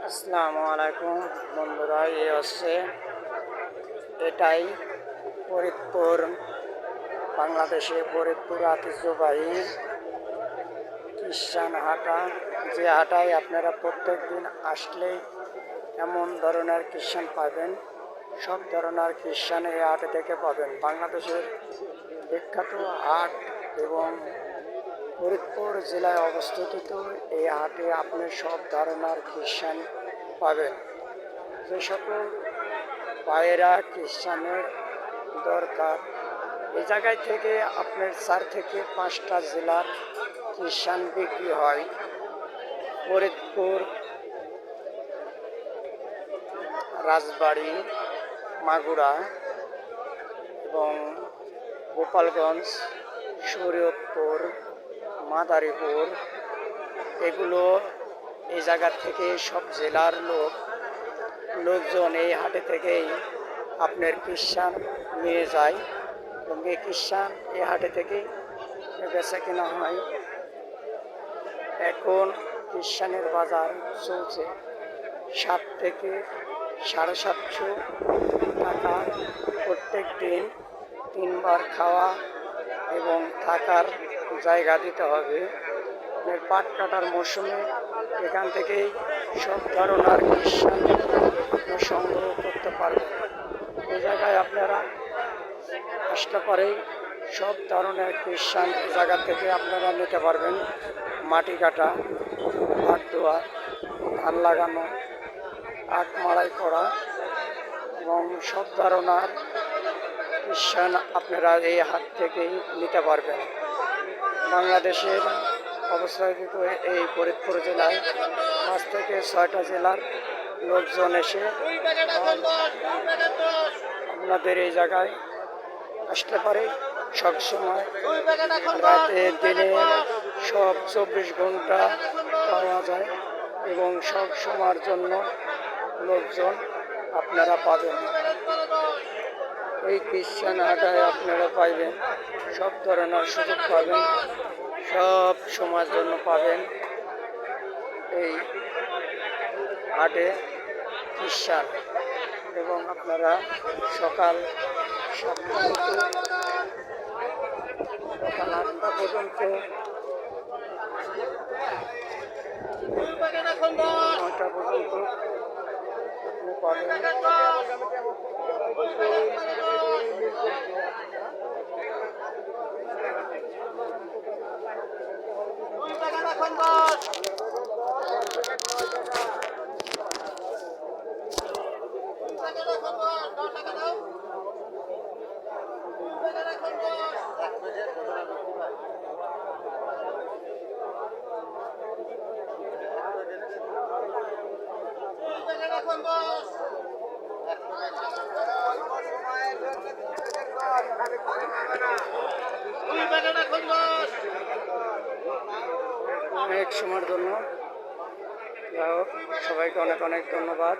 আসসালামু আলাইকুম বন্ধুরা, এটাই ফরিদপুর, বাংলাদেশে ফরিদপুর ঐতিহ্যবাহী খ্রিস্টান হাটা, যে হাটায় আপনারা প্রত্যেক দিন আসলেই এমন ধরনের খ্রিস্টান পাবেন। সব ধরনের খ্রিস্টান এই হাটে থেকে পাবেন। বাংলাদেশের বিখ্যাত হাট এবং ফরিদপুর জেলায় অবস্থিত এই হাটে আপনি সব ধরনের খ্রিস্টান পাবেন। যে সকল ভাইয়েরা খ্রিস্টানের দরকার, এই জায়গায় থেকে আপনার 4 থেকে 5টা জেলার খ্রিস্টান বিক্রি হয়। ফরিদপুর, রাজবাড়ী, মাগুরা এবং গোপালগঞ্জ, শরীয়তপুর, মাদারীপুর, এগুলো এই জায়গা থেকে সব জেলার লোকজন এই হাটে থেকেই আপনার খ্রিস্টান নিয়ে যায় এবং এই খ্রিস্টান এই হাটে থেকেই বেচা কেনা হয়। এখন খ্রিস্টানের বাজার চলছে 7 থেকে 750 টাকা প্রত্যেক দিন। 3 বার খাওয়া এবং থাকার জায়গা দিতে হবে। পাট কাটার মৌসুমে এখান থেকেই সব ধরনের খ্রিস্টান সংগ্রহ করতে পারবেন। এই জায়গায় আপনারা আসতে পারেই সব ধরনের খ্রিস্টান জায়গা থেকে আপনারা নিতে পারবেন। মাটি কাটা, ভাত দেওয়া, ধান লাগানো, আখ মাড়াই করা এবং সব ধরনের খ্রিস্টান আপনারা এই হাট থেকেই নিতে পারবেন। বাংলাদেশের অবস্থিত এই ফরিদপুর জেলায় 5 থেকে 6টা জেলার লোকজন এসে আপনাদের এই জায়গায় আসতে পারে। সব সময়, রাতে, দিনে, সব 24 ঘন্টা পাওয়া যায় এবং সব সময়ের জন্য লোকজন আপনারা পাবেন। এই খ্রিস্টান হাটায় আপনারা পাইবেন সব ধরনের সুযোগ পাবেন, সব সময়ের জন্য পাবেন। এই হাটে খ্রিস্টান এবং আপনারা সকাল 7টা থেকে সকাল 8টা পর্যন্ত, 9টা পর্যন্ত আপনি পাবেন। অনেক সময়ের জন্য যাই হোক, সবাইকে অনেক অনেক ধন্যবাদ।